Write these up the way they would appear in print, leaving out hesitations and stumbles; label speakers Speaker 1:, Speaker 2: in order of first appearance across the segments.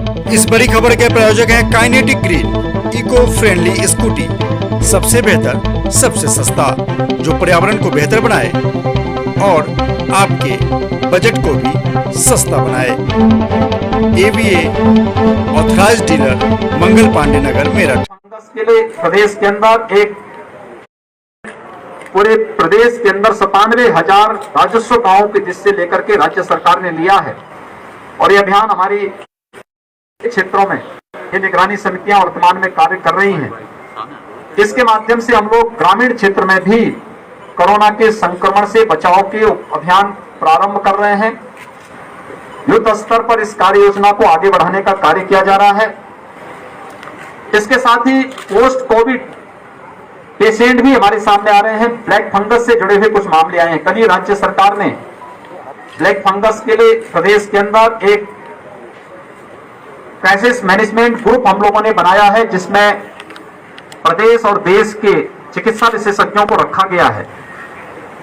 Speaker 1: इस बड़ी खबर के प्रायोजक हैं Kinetic Green eco friendly Scooty, सबसे बेहतर सबसे सस्ता, जो पर्यावरण को बेहतर बनाए और आपके बजट को भी सस्ता बनाए। AVA authorised dealer, Mangal Pandey नगर, मेरठ।
Speaker 2: के लिए प्रदेश के अंदर पूरे प्रदेश के अंदर 97,000 राजस्व गांवों के जिससे लेकर के राज्य सरकार ने लिया है और ये अभियान हमारी क्षेत्रों में ये निगरानी समितियां वर्तमान में कार्य कर रही हैं। इसके माध्यम से हम लोग ग्रामीण क्षेत्र में भी कोरोना के संक्रमण से बचाव के अभियान प्रारंभ कर रहे हैं। युद्ध स्तर पर इस कार्य योजना को आगे बढ़ाने का कार्य किया जा रहा है। इसके साथ ही पोस्ट कोविड पेशेंट भी हमारे सामने आ रहे हैं। ब्लैक फंगस से जुड़े हुए कुछ मामले आए हैं। कल ही राज्य सरकार ने ब्लैक फंगस के लिए प्रदेश के अंदर एक क्राइसिस मैनेजमेंट ग्रुप हम लोगों ने बनाया है, जिसमें प्रदेश और देश के चिकित्सा विशेषज्ञों को रखा गया है।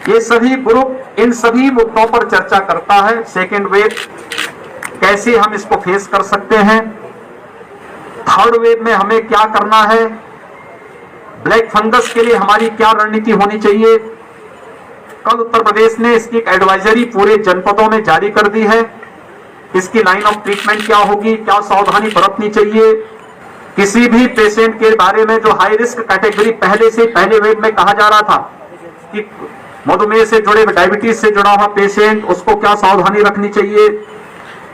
Speaker 2: ये सभी ग्रुप इन सभी मुद्दों पर चर्चा करता है। सेकेंड वेव कैसे हम इसको फेस कर सकते हैं, थर्ड वेव में हमें क्या करना है, ब्लैक फंगस के लिए हमारी क्या रणनीति होनी चाहिए। कल उत्तर प्रदेश ने इसकी एक एडवाइजरी पूरे जनपदों में जारी कर दी है। इसकी लाइन ऑफ ट्रीटमेंट क्या होगी, क्या सावधानी बरतनी चाहिए। किसी भी पेशेंट के बारे में जो हाई रिस्क कैटेगरी पहले से पहले वेव में कहा जा रहा था कि मधुमेह से जुड़े, डायबिटीज से जुड़ा हुआ पेशेंट, उसको क्या सावधानी रखनी चाहिए,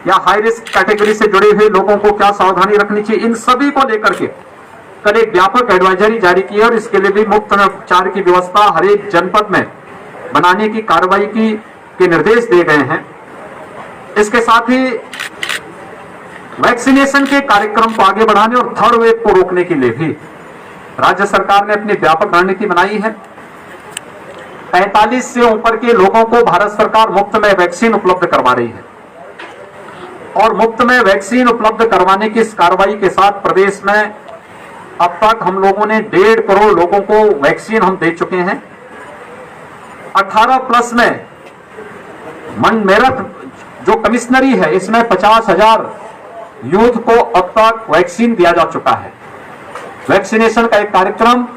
Speaker 2: या हाई रिस्क कैटेगरी से जुड़े हुए लोगों को क्या सावधानी रखनी चाहिए, इन सभी को लेकर के कल एक व्यापक एडवाइजरी जारी की है और इसके लिए भी मुफ्त में उपचार की व्यवस्था हर एक जनपद में बनाने की कार्रवाई के निर्देश दिए गए हैं। इसके साथ ही वैक्सीनेशन के कार्यक्रम को आगे बढ़ाने और थर्ड वेव को रोकने के लिए भी राज्य सरकार ने अपनी व्यापक रणनीति बनाई है। 45 से ऊपर के लोगों को भारत सरकार मुफ्त में वैक्सीन उपलब्ध करवा रही है और मुफ्त में वैक्सीन उपलब्ध करवाने की इस कार्रवाई के साथ प्रदेश में अब तक हम लोगों ने 1.5 करोड़ लोगों को वैक्सीन हम दे चुके हैं। 18 प्लस में मेरठ जो कमिश्नरी है, इसमें 50,000 यूथ को अब तक वैक्सीन दिया जा चुका है। वैक्सीनेशन का एक कार्यक्रम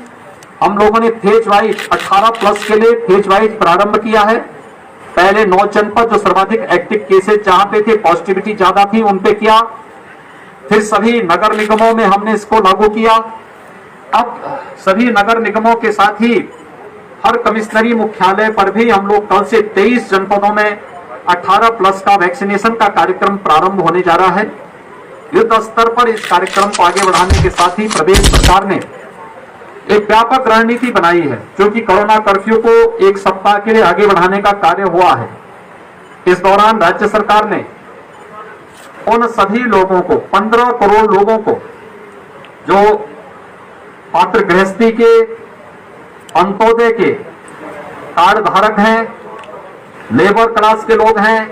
Speaker 2: हम लोगों ने फेज वाइज 18 प्लस के लिए फेज वाइज प्रारंभ किया है। पहले 9 जनपद जो सर्वाधिक एक्टिव केसेस जहां पे थे, पॉजिटिविटी ज्यादा थी, उन पे किया। फिर सभी नगर निगमों में हमने इसको लागू किया। अब सभी नगर निगमों के साथ ही हर कमिश्नरी मुख्यालय पर भी हम लोग कल से 23 जनपदों में 18 प्लस का वैक्सीनेशन का कार्यक्रम प्रारंभ होने जा रहा है। युद्ध स्तर पर इस कार्यक्रम को आगे बढ़ाने के साथ ही प्रदेश सरकार ने एक व्यापक रणनीति बनाई है, क्योंकि कोरोना कर्फ्यू को 1 सप्ताह के लिए आगे बढ़ाने का कार्य हुआ है। इस दौरान राज्य सरकार ने उन सभी लोगों को, 15 करोड़ लोगों को, जो पात्र गृहस्थी के, अंत्योदय के कार्ड धारक हैं, लेबर क्लास के लोग हैं,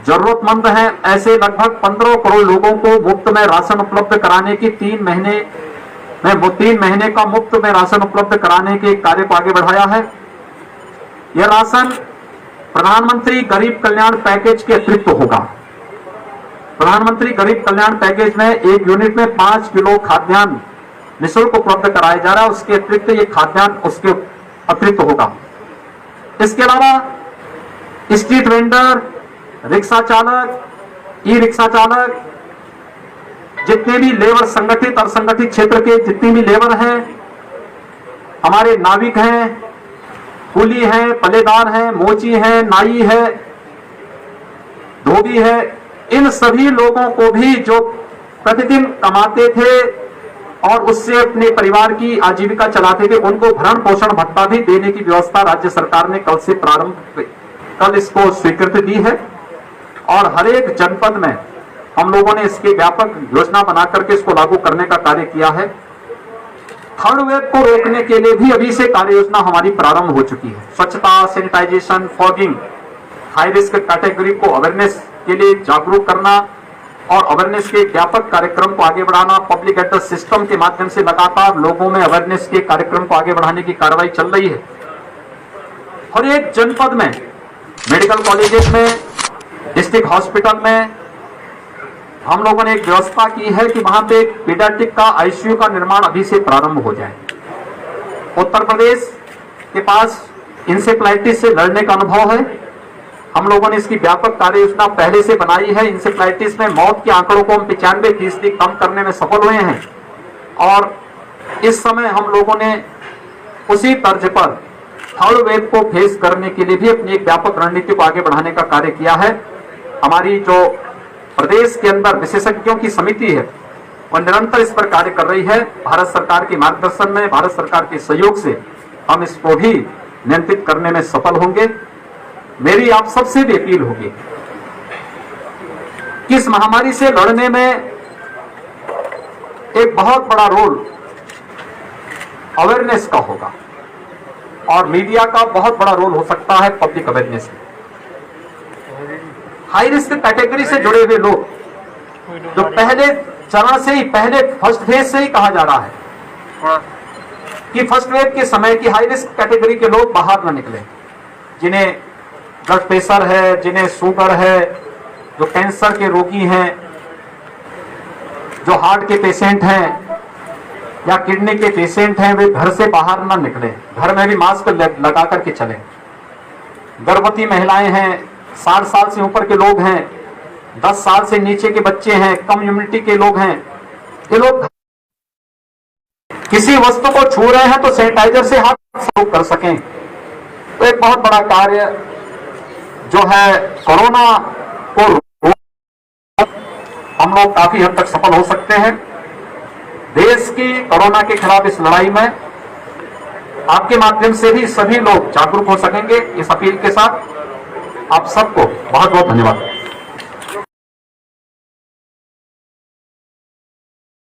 Speaker 2: जरूरतमंद हैं, ऐसे लगभग 15 करोड़ लोगों को मुफ्त में राशन उपलब्ध कराने की 3 महीने का मुफ्त में राशन उपलब्ध कराने के कार्य को आगे बढ़ाया है। यह राशन प्रधानमंत्री गरीब कल्याण पैकेज के अतिरिक्त होगा। प्रधानमंत्री गरीब कल्याण पैकेज में एक यूनिट में 5 किलो खाद्यान्न निःशुल्क उपलब्ध कराया जा रहा है। उसके अतिरिक्त ये खाद्यान्न उसके अतिरिक्त होगा। इसके अलावा स्ट्रीट वेंडर, रिक्शा चालक, ई रिक्शा चालक, जितने भी लेबर, संगठित और संगठित क्षेत्र के जितनी भी लेबर हैं, हमारे नाविक हैं, कुली हैं, पल्लेदार हैं, मोची हैं, नाई है, धोबी है, इन सभी लोगों को भी जो प्रतिदिन कमाते थे और उससे अपने परिवार की आजीविका चलाते थे, उनको भरण पोषण भत्ता भी देने की व्यवस्था राज्य सरकार ने कल इसको स्वीकृति दी है और हर एक जनपद में हम लोगों ने इसकी व्यापक योजना बना करके इसको लागू करने का कार्य किया है। थर्ड वेव को रोकने के लिए भी अभी से कार्य योजना हमारी प्रारंभ हो चुकी है। स्वच्छता, sanitisation, fogging, high risk category को अवेयरनेस के लिए जागरूक करना और अवेयरनेस के व्यापक कार्यक्रम को आगे बढ़ाना। पब्लिक एड्रेस सिस्टम के माध्यम से लगातार लोगों में अवेयरनेस के कार्यक्रम को आगे बढ़ाने की कार्रवाई चल रही है। हर एक जनपद में, मेडिकल कॉलेजेस में, डिस्ट्रिक्ट हॉस्पिटल में, हम लोगों ने एक व्यवस्था की है कि वहां पे पीडियाट्रिक का आईसीयू का निर्माण अभी से प्रारंभ हो जाए। उत्तर प्रदेश के पास इंसेफ्लाइटिस से लड़ने का अनुभव है। हम लोगों ने इसकी व्यापक कार्य योजना पहले से बनाई है। इंसेफ्लाइटिस में मौत के आंकड़ों को हम 95% कम करने में सफल हुए हैं और इस समय हम लोगों ने उसी तर्ज पर थर्ड वेव को फेस करने के लिए भी अपनी एक व्यापक रणनीति को आगे बढ़ाने का कार्य किया है। हमारी जो प्रदेश के अंदर विशेषज्ञों की समिति है वह निरंतर इस पर कार्य कर रही है। भारत सरकार के मार्गदर्शन में, भारत सरकार के सहयोग से हम इसको भी नियंत्रित करने में सफल होंगे। मेरी आप सबसे भी अपील होगी कि इस महामारी से लड़ने में एक बहुत बड़ा रोल अवेयरनेस का होगा और मीडिया का बहुत बड़ा रोल हो सकता है पब्लिक अवेयरनेस में। हाई रिस्क कैटेगरी से जुड़े हुए लोग जो पहले चरण से ही, पहले फर्स्ट फेज से ही कहा जा रहा है कि फर्स्ट वेव के समय की हाई रिस्क कैटेगरी के लोग बाहर न निकले, जिन्हें ब्लड प्रेशर है, जिन्हें शुगर है, जो कैंसर के रोगी हैं, जो हार्ट के पेशेंट हैं या किडनी के पेशेंट हैं, वे घर से बाहर न निकले, घर में भी मास्क लगा करके चलें। गर्भवती महिलाएं हैं, 60 साल से ऊपर के लोग हैं, 10 साल से नीचे के बच्चे हैं, कम इम्यूनिटी के लोग हैं, ये लोग किसी वस्तु को छू रहे हैं तो सैनिटाइजर से हाथ साफ कर सकें। तो एक बहुत बड़ा कार्य जो है कोरोना को हम लोग काफी हद तक सफल हो सकते हैं। देश की कोरोना के खिलाफ इस लड़ाई में आपके माध्यम से भी सभी लोग जागरूक हो सकेंगे। इस अपील के साथ आप सबको बहुत बहुत धन्यवाद।